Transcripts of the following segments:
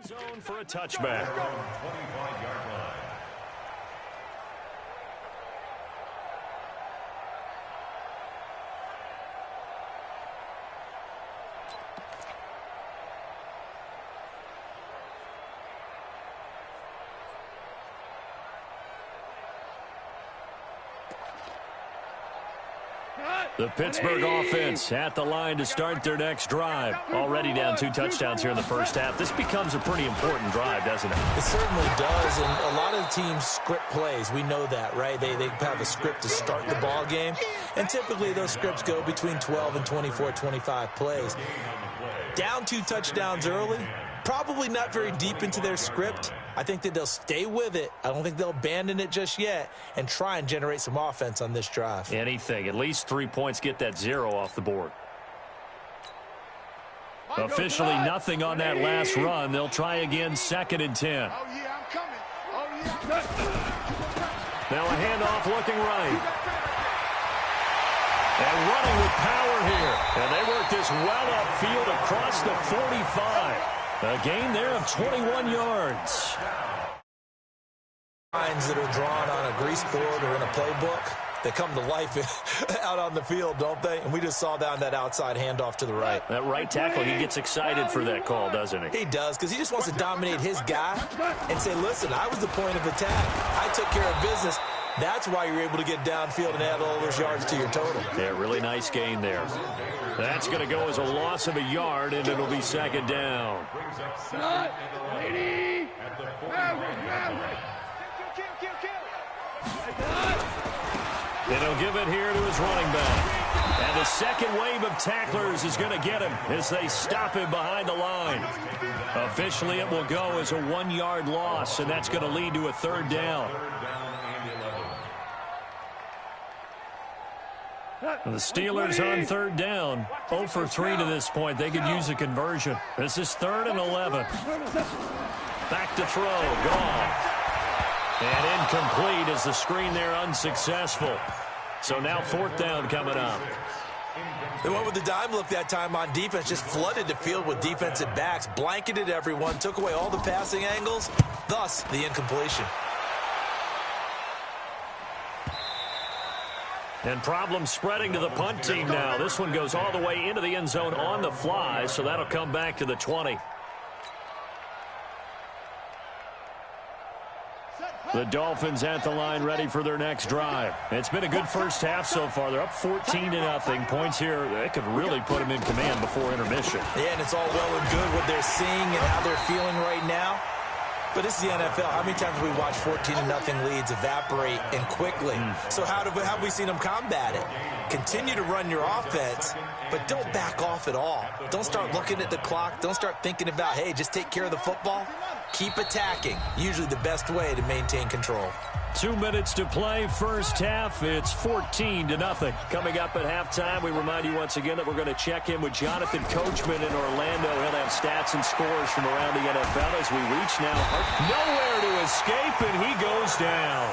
Zone for a touchback. The Pittsburgh offense at the line to start their next drive. Already down 2 touchdowns here in the first half. This becomes a pretty important drive, doesn't it? It certainly does, and a lot of teams script plays. We know that, right? They have a script to start the ball game, and typically those scripts go between 12 and 24, 25 plays. Down 2 touchdowns early, probably not very deep into their script. I think that they'll stay with it. I don't think they'll abandon it just yet and try and generate some offense on this drive. Anything. At least 3 points, get that 0 off the board. Officially nothing on that last run. They'll try again, 2nd and 10. Oh, yeah, I'm coming. Oh, yeah. Now a handoff looking right. And running with power here. And they work this well upfield across the 45. A gain there of 21 yards. Lines that are drawn on a grease board or in a playbook, they come to life out on the field, don't they? And we just saw down that outside handoff to the right. That right tackle, he gets excited for that call, doesn't he? He does, because he just wants to dominate his guy and say, listen, I was the point of attack. I took care of business. That's why you're able to get downfield and add all those yards to your total. Yeah, really nice gain there. That's going to go as a loss of a yard, and it'll be 2nd down. And he'll give it here to his running back. And the second wave of tacklers is going to get him as they stop him behind the line. Officially, it will go as a 1-yard loss, and that's going to lead to a 3rd down. The Steelers on 3rd down. 0 for 3 to this point. They could use a conversion. This is 3rd and 11. Back to throw. Gone. And incomplete as the screen there unsuccessful. So now 4th down coming up. They went with the dime look that time on defense. Just flooded the field with defensive backs. Blanketed everyone. Took away all the passing angles. Thus, the incompletion. And problems spreading to the punt team now. This one goes all the way into the end zone on the fly, so that'll come back to the 20. The Dolphins at the line ready for their next drive. It's been a good first half so far. They're up 14-0. Points here, they could really put them in command before intermission. Yeah, and it's all well and good what they're seeing and how they're feeling right now. But this is the NFL. How many times have we watched 14-0 leads evaporate and quickly? So how have we seen them combat it? Continue to run your offense, but don't back off at all. Don't start looking at the clock. Don't start thinking about, hey, just take care of the football. Keep attacking. Usually the best way to maintain control. 2 minutes to play, first half. It's 14-0. Coming up at halftime, we remind you once again that we're going to check in with Jonathan Coachman in Orlando. He'll have stats and scores from around the NFL as we reach now. Nowhere to escape, and he goes down.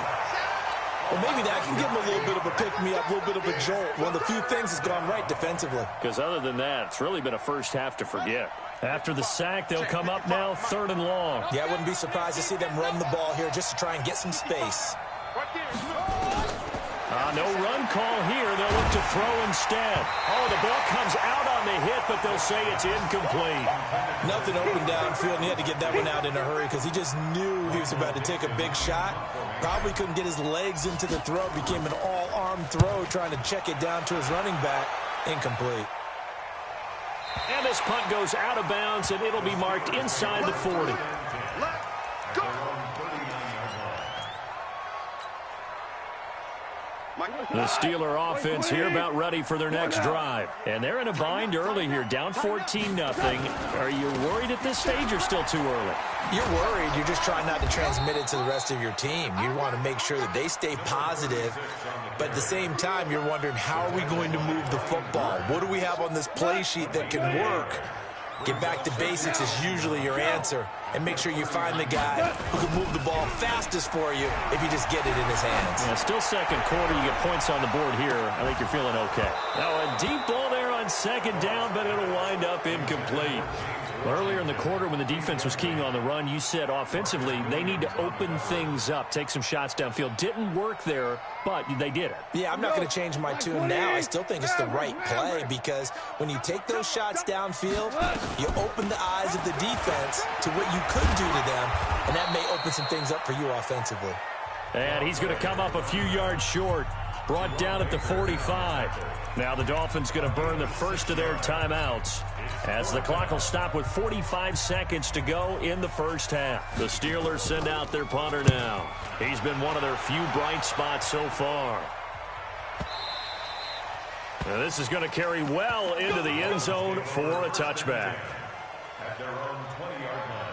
Well, maybe that can give him a little bit of a pick-me-up, a little bit of a jolt. One of the few things that's gone right defensively. Because other than that, it's really been a first half to forget. After the sack, they'll come up now 3rd and long. Yeah, I wouldn't be surprised to see them run the ball here just to try and get some space. No run call here. They'll look to throw instead. Oh, the ball comes out on the hit, but they'll say it's incomplete. Nothing open downfield, and he had to get that one out in a hurry because he just knew he was about to take a big shot. Probably couldn't get his legs into the throw. Became an all-arm throw trying to check it down to his running back. Incomplete. And this punt goes out of bounds, and it'll be marked inside the 40. The Steeler offense here about ready for their next drive. And they're in a bind early here, down 14-0. Are you worried at this stage or still too early? You're worried. You're just trying not to transmit it to the rest of your team. You want to make sure that they stay positive. But at the same time, you're wondering, how are we going to move the football? What do we have on this play sheet that can work? Get back to basics is usually your answer. And make sure you find the guy who can move the ball fastest for you if you just get it in his hands. Yeah, still second quarter. You get points on the board here. I think you're feeling okay. Now a deep ball there on on second down, but it'll wind up incomplete. Earlier in the quarter when the defense was keying on the run, you said offensively they need to open things up, take some shots downfield. Didn't work there, but they did it. Yeah, I'm not going to change my tune now. I still think it's the right play because when you take those shots downfield, you open the eyes of the defense to what you could do to them, and that may open some things up for you offensively. And he's going to come up a few yards short. Brought down at the 45. Now the Dolphins going to burn the first of their timeouts as the clock will stop with 45 seconds to go in the first half. The Steelers send out their punter now. He's been one of their few bright spots so far. Now this is going to carry well into the end zone for a touchback. At their own 20-yard line.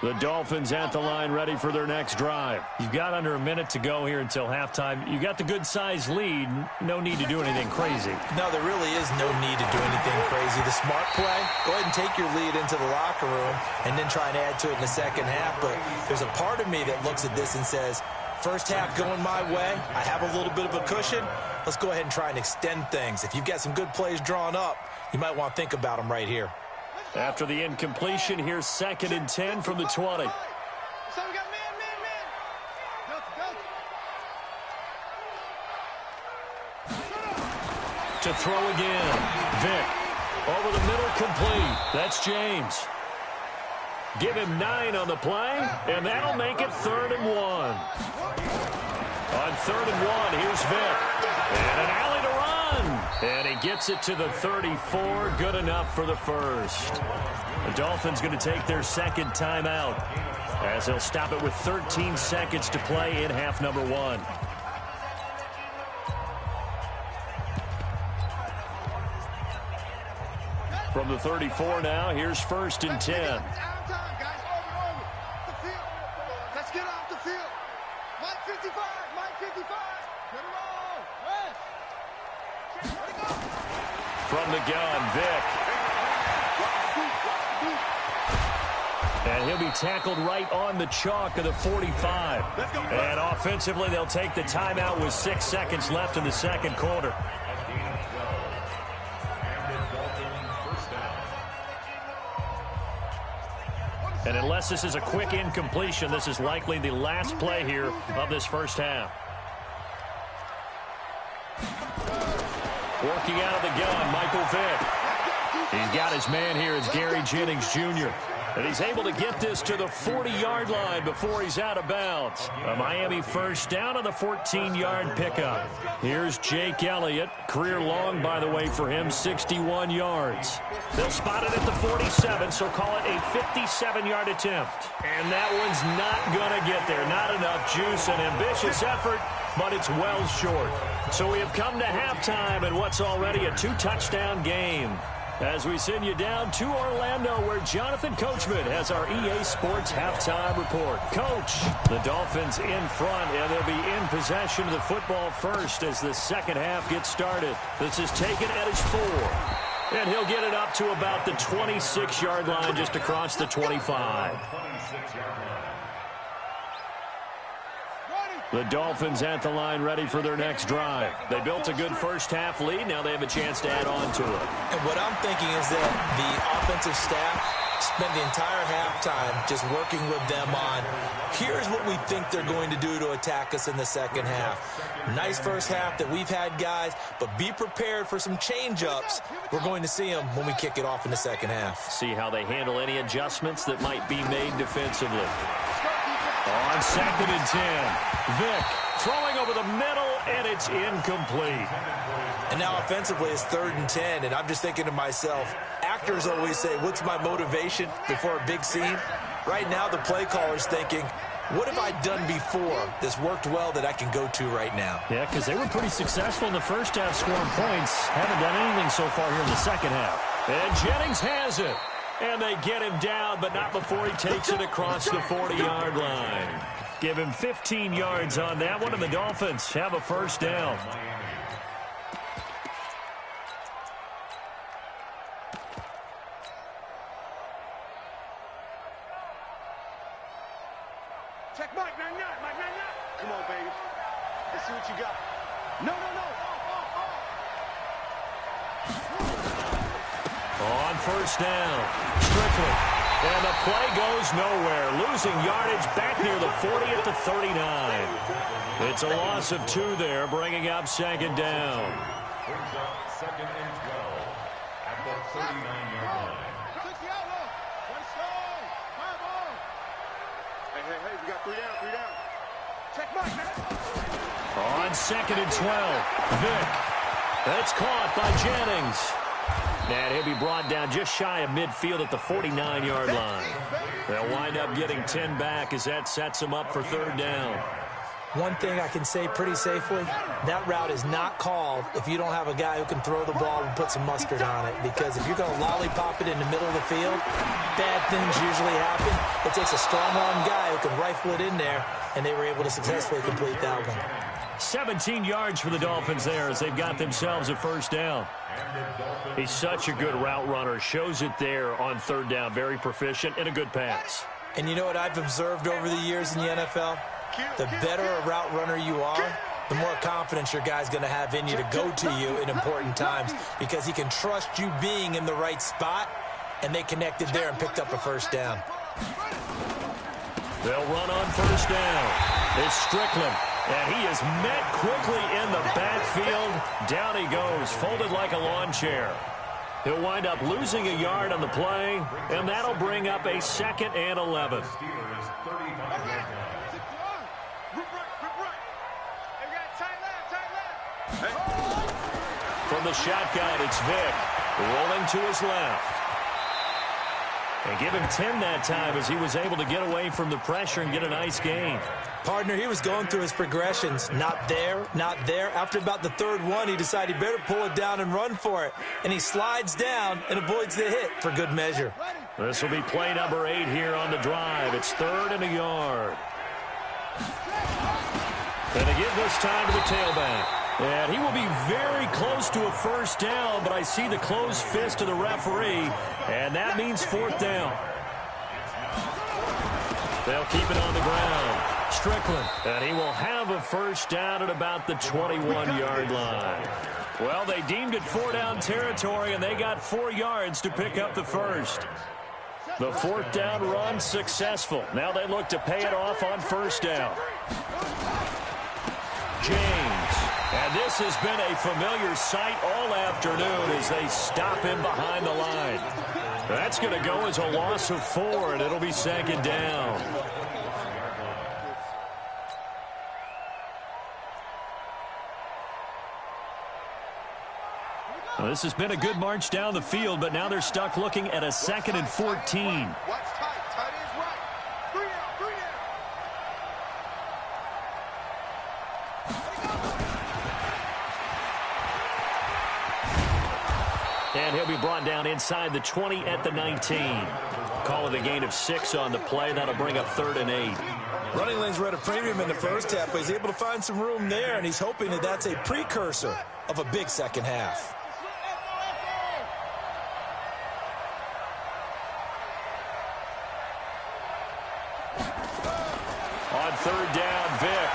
The Dolphins at the line ready for their next drive. You've got under a minute to go here until halftime. You got the good-sized lead. No need to do anything crazy. No, there really is no need to do anything crazy. The smart play, go ahead and take your lead into the locker room and then try and add to it in the second half. But there's a part of me that looks at this and says, first half going my way, I have a little bit of a cushion. Let's go ahead and try and extend things. If you've got some good plays drawn up, you might want to think about them right here. After the incompletion, here's 2nd and 10 from the 20. So we got man. To throw again. Vic. Over the middle, complete. That's James. Give him 9 on the play, and that'll make it 3rd and 1. On 3rd and 1, here's Vic. And an alley to run. And he gets it to the 34. Good enough for the first. The Dolphins going to take their second timeout as they'll stop it with 13 seconds to play in half number 1. From the 34 now, here's 1st and 10. Let's get off the field. Mike 55. Get it on. From the gun, Vic. And he'll be tackled right on the chalk of the 45. And offensively, they'll take the timeout with 6 seconds left in the second quarter. And unless this is a quick incompletion, this is likely the last play here of this first half. Working out of the gun, Michael Vick. He's got his man here. It's Gary Jennings Jr. And he's able to get this to the 40-yard line before he's out of bounds. A Miami first down on the 14-yard pickup. Here's Jake Elliott. Career long, by the way, for him, 61 yards. They'll spot it at the 47, so call it a 57-yard attempt. And that one's not going to get there. Not enough juice, an ambitious effort, but it's well short. So we have come to halftime in what's already a 2-touchdown game. As we send you down to Orlando, where Jonathan Coachman has our EA Sports halftime report. Coach, the Dolphins in front, and they'll be in possession of the football first as the second half gets started. This is taken at his 4. And he'll get it up to about the 26-yard line, just across the 25. The Dolphins at the line ready for their next drive. They built a good first half lead. Now they have a chance to add on to it. And what I'm thinking is that the offensive staff spent the entire halftime just working with them on, here's what we think they're going to do to attack us in the second half. Nice first half that we've had, guys, but be prepared for some change-ups. We're going to see them when we kick it off in the second half. See how they handle any adjustments that might be made defensively. On 2nd and 10, Vic throwing over the middle, and it's incomplete. And now offensively it's 3rd and 10, and I'm just thinking to myself, actors always say, what's my motivation before a big scene? Right now the play caller's thinking, what have I done before that's worked well that I can go to right now? Yeah, because they were pretty successful in the first half scoring points. Haven't done anything so far here in the second half. And Jennings has it. And they get him down, but not before he takes it across the 40-yard line. Give him 15 yards on that one, and the Dolphins have a first down. Check Mike, 99. Come on, baby. Let's see what you got. No. On first down, Strickland. And the play goes nowhere. Losing yardage back near the 40 at the 39. It's a loss of 2 there, bringing up second down. Brings up 2nd and 12 at the 39-yard line. Hey, we got 3 down. Check Mike. On 2nd and 12, Vick. That's caught by Jennings. And he'll be brought down just shy of midfield at the 49-yard line. They'll wind up getting 10 back as that sets them up for 3rd down. One thing I can say pretty safely, that route is not called if you don't have a guy who can throw the ball and put some mustard on it. Because if you're going to lollipop it in the middle of the field, bad things usually happen. It takes a strong-arm guy who can rifle it in there, and they were able to successfully complete that one. 17 yards for the Dolphins there as they've got themselves a 1st down. He's such a good route runner. Shows it there on 3rd down. Very proficient and a good pass. And you know what I've observed over the years in the NFL? The better a route runner you are, the more confidence your guy's going to have in you to go to you in important times because he can trust you being in the right spot, and they connected there and picked up a 1st down. They'll run on 1st down. It's Strickland, and he is met quickly in the backfield. Down he goes, folded like a lawn chair. He'll wind up losing a yard on the play, and that'll bring up a 2nd and 11. From the shotgun, it's Vick, rolling to his left. And give him 10 that time as he was able to get away from the pressure and get a nice gain. Partner, he was going through his progressions. Not there, not there. After about the 3rd one, he decided he better pull it down and run for it. And he slides down and avoids the hit for good measure. This will be play number 8 here on the drive. It's 3rd and a yard. And they give this time to the tailback. And he will be very close to a 1st down, but I see the closed fist of the referee, and that means 4th down. They'll keep it on the ground. Strickland, and he will have a 1st down at about the 21-yard line. Well, they deemed it 4-down territory, and they got 4 yards to pick up the 1st. The 4th down run successful. Now they look to pay it off on 1st down. James. And this has been a familiar sight all afternoon as they stop him behind the line. That's going to go as a loss of 4, and it'll be 2nd down. Well, this has been a good march down the field, but now they're stuck looking at a 2nd and 14. Watch tight. Tight ends right. 3 down. And he'll be brought down inside the 20 at the 19. Call it a gain of 6 on the play. That'll bring up 3rd and 8. Running lanes were at a premium in the 1st half, but he's able to find some room there, and he's hoping that that's a precursor of a big 2nd half. On 3rd down, Vick.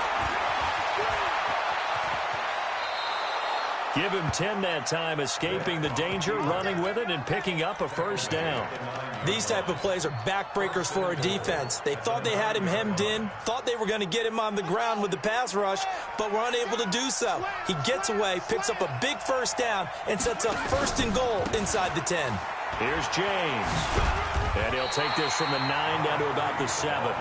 Give him 10 that time, escaping the danger, running with it, and picking up a 1st down. These type of plays are backbreakers for a defense. They thought they had him hemmed in, thought they were going to get him on the ground with the pass rush, but were unable to do so. He gets away, picks up a big 1st down, and sets up 1st and goal inside the 10. Here's James. And he'll take this from the 9 down to about the 7.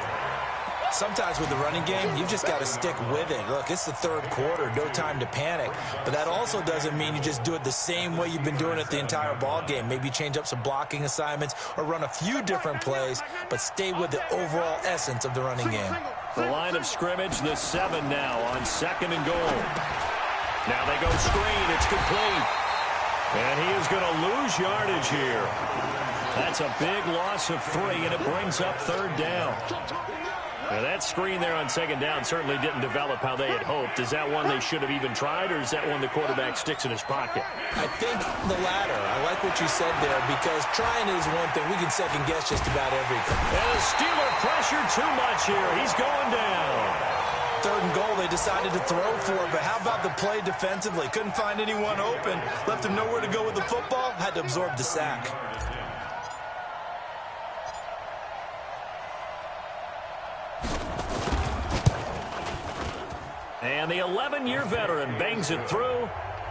Sometimes with the running game, you've just got to stick with it. Look, it's the 3rd quarter, no time to panic. But that also doesn't mean you just do it the same way you've been doing it the entire ball game. Maybe change up some blocking assignments or run a few different plays, but stay with the overall essence of the running game. The line of scrimmage, the 7 now on 2nd and goal. Now they go screen. It's complete. And he is going to lose yardage here. That's a big loss of 3, and it brings up 3rd down. Now that screen there on 2nd down certainly didn't develop how they had hoped. Is that one they should have even tried, or is that one the quarterback sticks in his pocket? I think the latter. I like what you said there, because trying is one thing. We can second-guess just about everything. And the Steeler pressure too much here. He's going down. 3rd and goal, they decided to throw for it. But how about the play defensively? Couldn't find anyone open. Left him nowhere to go with the football. Had to absorb the sack. And the 11-year veteran bangs it through.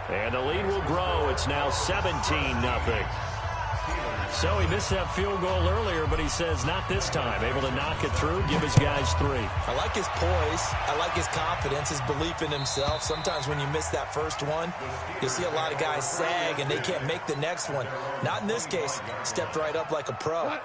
And the lead will grow. It's now 17-0. So he missed that field goal earlier, but he says not this time. Able to knock it through, give his guys 3. I like his poise. I like his confidence, his belief in himself. Sometimes when you miss that first one, you see a lot of guys sag and they can't make the next one. Not in this case. Stepped right up like a pro.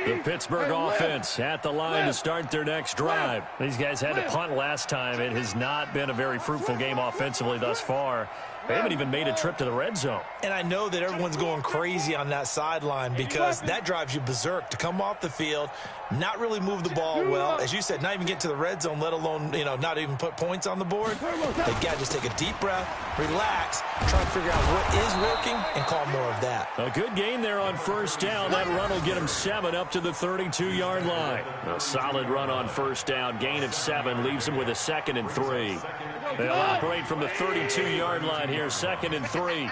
The Pittsburgh offense at the line to start their next drive. These guys had to punt last time. It has not been a very fruitful game offensively thus far. They haven't even made a trip to the red zone. And I know that everyone's going crazy on that sideline because that drives you berserk to come off the field, not really move the ball well. As you said, not even get to the red zone, let alone, not even put points on the board. They got to just take a deep breath, relax, try to figure out what is working, and call more of that. A good gain there on 1st down. That run will get them 7 up to the 32-yard line. A solid run on 1st down. Gain of 7 leaves them with a 2nd and 3. They'll operate from the 32-yard line here, 2nd and 3.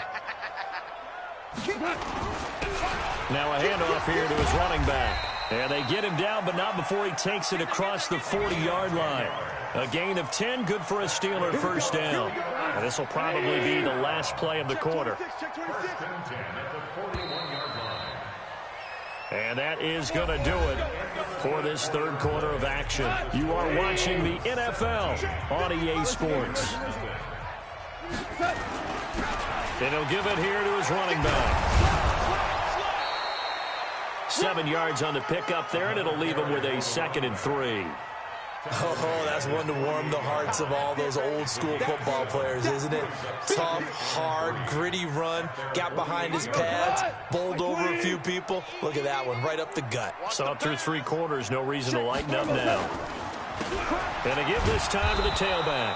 Now a handoff here to his running back. And they get him down, but not before he takes it across the 40-yard line. A gain of 10, good for a Steeler 1st down. And this will probably be the last play of the quarter. And that is going to do it for this 3rd quarter of action. You are watching the NFL on EA Sports. And he'll give it here to his running back. 7 yards on the pickup there, and it'll leave him with a 2nd and 3. Oh, that's one to warm the hearts of all those old-school football players, isn't it? Tough, hard, gritty run, got behind his pads, bowled over a few people. Look at that one, right up the gut. Saw it through 3 quarters, no reason to lighten up now. And to give this time to the tailback.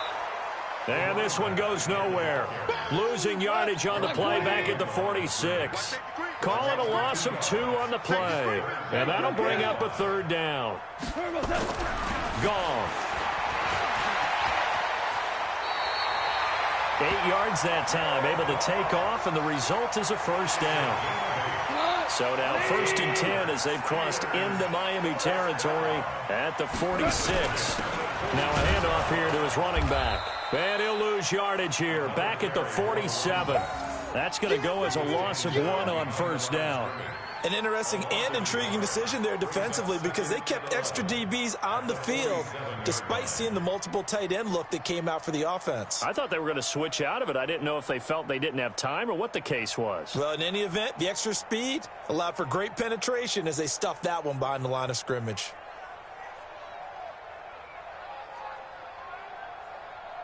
And this one goes nowhere. Losing yardage on the play back at the 46. Call it a loss of 2 on the play. And that'll bring up a 3rd down. Gone. 8 yards that time, able to take off, and the result is a 1st down. So now 1st and 10 as they've crossed into Miami territory at the 46. Now a handoff here to his running back. And he'll lose yardage here, back at the 47. That's going to go as a loss of 1 on 1st down. An interesting and intriguing decision there defensively because they kept extra DBs on the field despite seeing the multiple tight end look that came out for the offense. I thought they were going to switch out of it. I didn't know if they felt they didn't have time or what the case was. Well, in any event, the extra speed allowed for great penetration as they stuffed that one behind the line of scrimmage.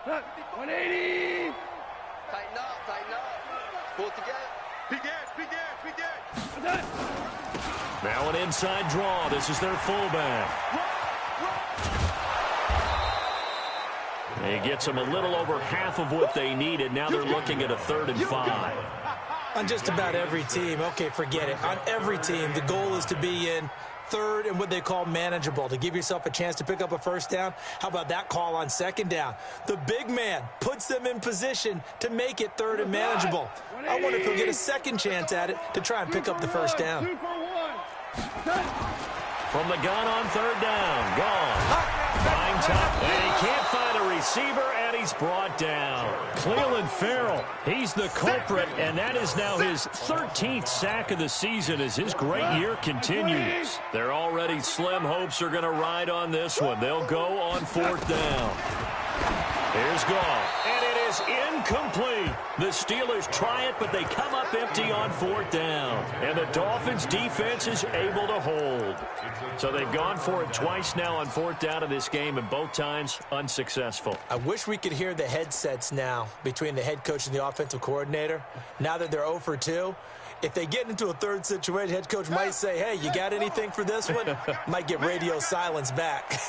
Look, 180. Tighten up, tighten up. Pull it together. Big edge, big edge, big edge. Now an inside draw. This is their fullback. He gets them a little over half of what they needed. Now they're looking at a 3rd and 5. On just about every team, okay, forget it. On every team, the goal is to be in 3rd and what they call manageable, to give yourself a chance to pick up a 1st down. How about that call on 2nd down? The big man puts them in position to make it 3rd and manageable. I wonder if he'll get a 2nd chance at it to try and pick up the 1st down. From the gun on 3rd down. Gone. Fine top. And he can't find a receiver, and he's brought down. Cleveland Farrell, he's the culprit, and that is now his 13th sack of the season as his great year continues. Their already slim hopes are going to ride on this one. They'll go on 4th down. Here's Goff, and it is incomplete. The Steelers try it, but they come up empty on 4th down. And the Dolphins' defense is able to hold. So they've gone for it twice now on 4th down in this game, and both times unsuccessful. I wish we could hear the headsets now between the head coach and the offensive coordinator. Now that they're 0 for 2, if they get into a 3rd situation, head coach might say, hey, you got anything for this one? Might get radio silence back.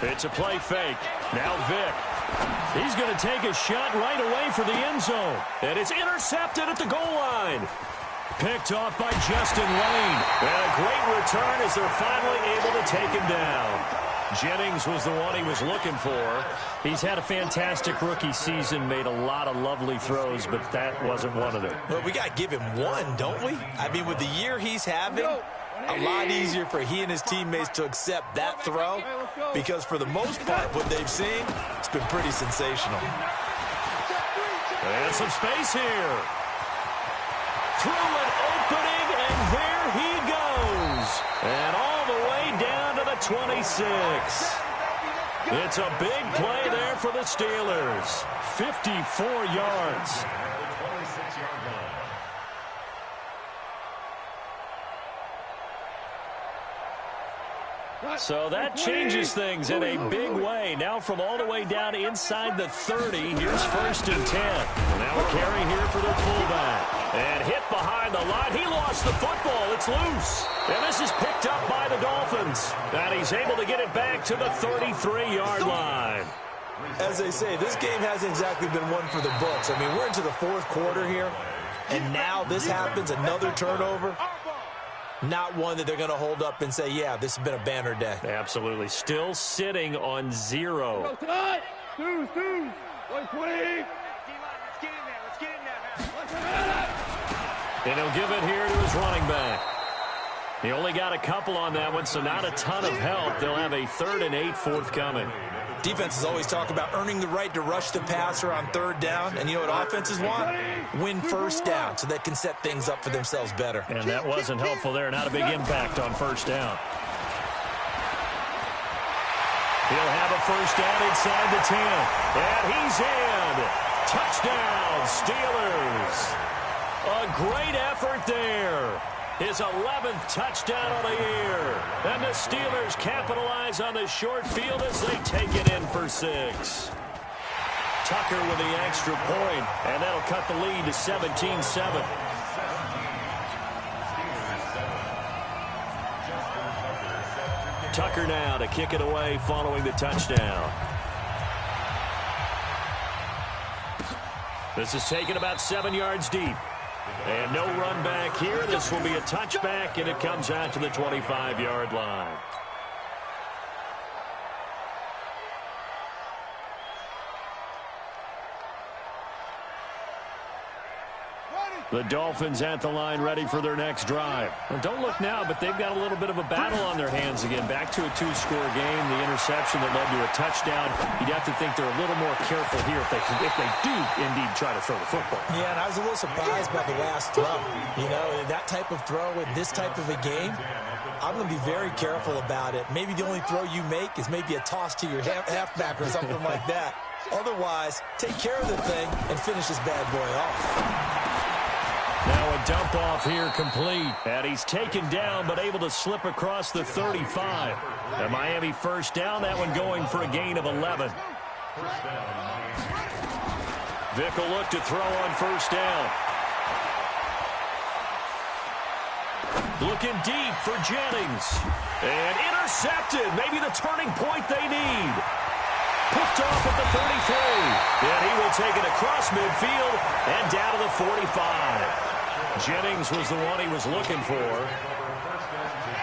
It's a play fake. Now Vick. He's going to take a shot right away for the end zone. And it's intercepted at the goal line. Picked off by Justin Lane. And a great return as they're finally able to take him down. Jennings was the one he was looking for. He's had a fantastic rookie season, made a lot of lovely throws, but that wasn't one of them. Well, we got to give him one, don't we? I mean, with the year he's having, a lot easier for he and his teammates to accept that throw because for the most part, what they've seen, it's been pretty sensational. And some space here. Through an opening, and there he goes. And all the way down to the 26. It's a big play there for the Steelers. 54 yards. So that changes things in a big way. Now from all the way down inside the 30, here's 1st and 10. Now a carry here for their fullback. And hit behind the line. He lost the football. It's loose. And this is picked up by the Dolphins. And he's able to get it back to the 33-yard line. As they say, this game hasn't exactly been one for the books. I mean, we're into the 4th quarter here. And now this happens, another turnover. Not one that they're going to hold up and say, yeah, this has been a banner day. Absolutely. Still sitting on 0. And he'll give it here to his running back. He only got a couple on that one, so not a ton of help. They'll have a 3rd and 8 forthcoming. Defenses always talk about earning the right to rush the passer on 3rd down. And you know what offenses want? Win 1st down so they can set things up for themselves better. And that wasn't helpful there. Not a big impact on 1st down. He'll have a 1st down inside the 10. And he's in. Touchdown, Steelers. A great effort there. His 11th touchdown of the year. And the Steelers capitalize on the short field as they take it in for 6. Tucker with the extra point, and that'll cut the lead to 17-7. Tucker now to kick it away following the touchdown. This is taken about 7 yards deep. And no run back here. This will be a touchback, and it comes out to the 25-yard line. The Dolphins at the line ready for their next drive. And don't look now, but they've got a little bit of a battle on their hands again. Back to a 2-score game. The interception that led to a touchdown. You'd have to think they're a little more careful here if they do indeed try to throw the football. Yeah, and I was a little surprised by the last throw. You know, that type of throw in this type of a game, I'm going to be very careful about it. Maybe the only throw you make is maybe a toss to your halfback or something like that. Otherwise, take care of the thing and finish this bad boy off. Now a dump off here complete. And he's taken down but able to slip across the 35. And Miami 1st down. That one going for a gain of 11. Vick will look to throw on 1st down. Looking deep for Jennings. And intercepted. Maybe the turning point they need. Picked off at the 33. And he will take it across midfield and down to the 45. Jennings was the one he was looking for.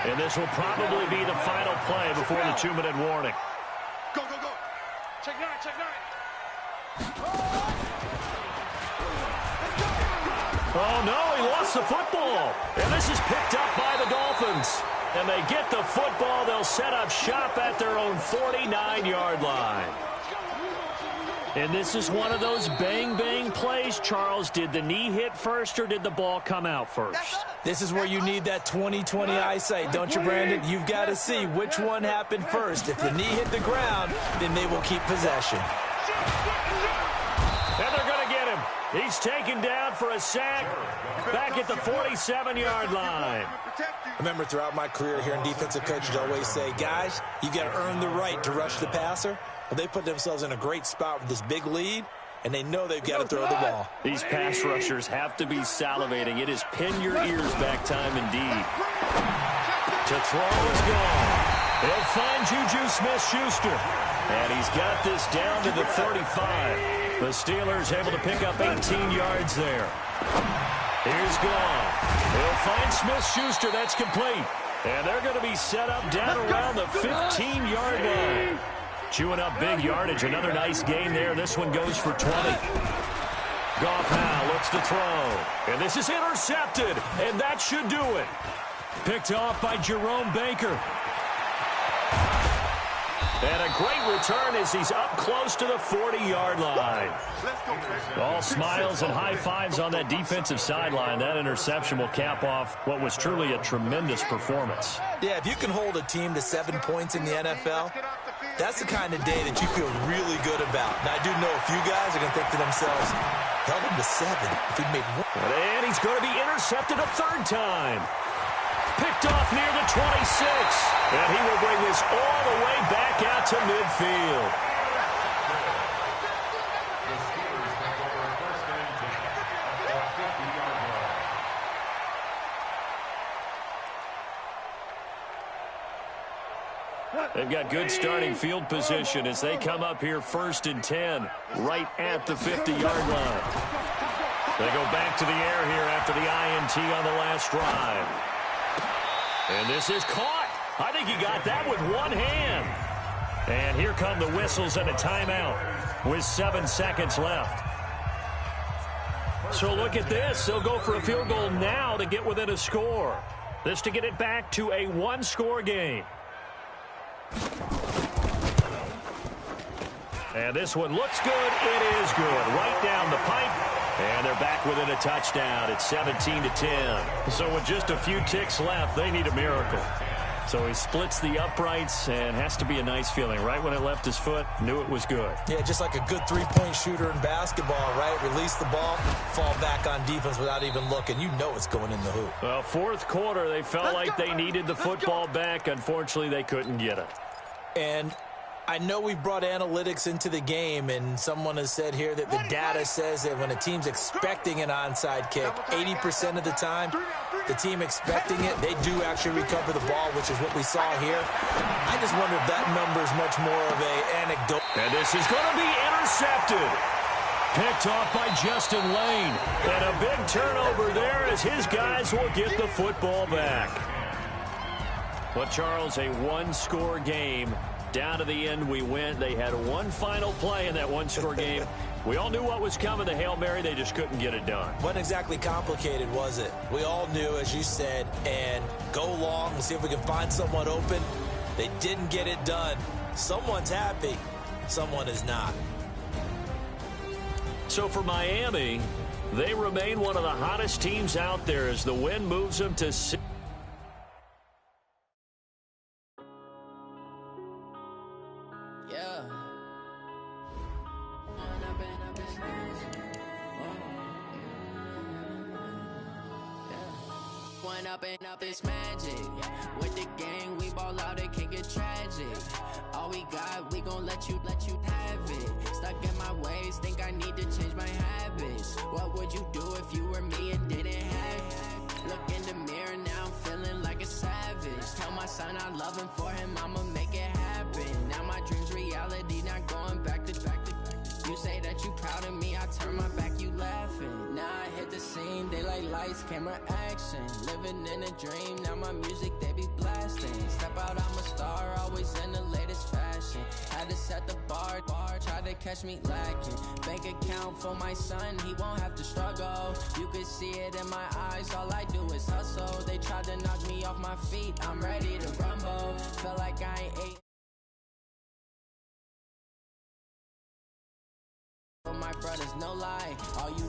And this will probably be the final play before the 2-minute warning. Go, go, go. Check 9, check 9. Oh, no, he lost the football. And this is picked up by the Dolphins. And they get the football. They'll set up shop at their own 49-yard line. And this is one of those bang-bang plays, Charles. Did the knee hit first or did the ball come out first? This is where you need that 20/20 eyesight, don't you, Brandon? You've got to see which one happened first. If the knee hit the ground, then they will keep possession. And they're going to get him. He's taken down for a sack back at the 47-yard line. I remember throughout my career here in defensive coaches always say, guys, you got to earn the right to rush the passer. Well, they put themselves in a great spot with this big lead, and they know they've got to throw the ball. These pass rushers have to be salivating. It is pin your ears back time indeed. To throw is gone. They'll find Juju Smith-Schuster. And he's got this down to the 35. The Steelers able to pick up 18 yards there. Here's gone. He'll find Smith-Schuster. That's complete. And they're going to be set up down around the 15-yard line. Chewing up big yardage. Another nice gain there. This one goes for 20. Goff now looks to throw. And this is intercepted. And that should do it. Picked off by Jerome Baker. And a great return as he's up close to the 40-yard line. All smiles and high fives on that defensive sideline. That interception will cap off what was truly a tremendous performance. Yeah, if you can hold a team to 7 points in the NFL, that's the kind of day that you feel really good about. Now, I do know a few guys are going to think to themselves, held him to 7 if he made one. And he's going to be intercepted a third time. Picked off near the 26. And he will bring this all the way back out to midfield. The Steelers take over first and 10 at the 50-yard line. They've got good starting field position as they come up here first and 10, right at the 50-yard line. They go back to the air here after the INT on the last drive. And this is caught. I think he got that with one hand. And here come the whistles and a timeout with 7 seconds left. So look at this. They'll go for a field goal now to get within a score. This to get it back to a one-score game. And this one looks good. It is good. Right down the pipe. And they're back within a touchdown. It's 17-10. So with just a few ticks left, they need a miracle. So he splits the uprights, and has to be a nice feeling. Right when it left his foot, knew it was good. Yeah, just like a good three-point shooter in basketball, right? Release the ball, fall back on defense without even looking. You know it's going in the hoop. Well, fourth quarter, they felt like they needed the football back. Unfortunately, they couldn't get it. And I know we brought analytics into the game, and someone has said here that the data says that when a team's expecting an onside kick, 80% of the time, the team expecting it, they do actually recover the ball, which is what we saw here. I just wonder if that number is much more of an anecdote. And this is going to be intercepted. Picked off by Justin Lane. And a big turnover there as his guys will get the football back. Well, Charles, a one-score game. Down to the end we went. They had one final play in that one-score game. We all knew what was coming, the Hail Mary. They just couldn't get it done. Wasn't exactly complicated, was it? We all knew, as you said, and go long and see if we can find someone open. They didn't get it done. Someone's happy. Someone is not. So for Miami, they remain one of the hottest teams out there as the win moves them to 6. Up this magic with the gang, we ball out, it can get tragic. All we got, we gon' let you have it. Stuck in my ways, think I need to change my habits. What would you do if you were me and didn't have it? Look in the mirror now, I'm feeling like a savage. Tell my son I love him, for him I'ma make it happen. Now my dreams reality, not going back to back. You say that you proud of me, I turn my back, you laughing. Now I hit the scene, they like lights, camera, action. Living in a dream, now my music, they be blasting. Step out, I'm a star, always in the latest fashion. Had to set the bar, try to catch me lacking. Bank account for my son, he won't have to struggle. You could see it in my eyes, all I do is hustle. They tried to knock me off my feet, I'm ready to rumble. Feel like I ain't ate. My brothers, no lie, all you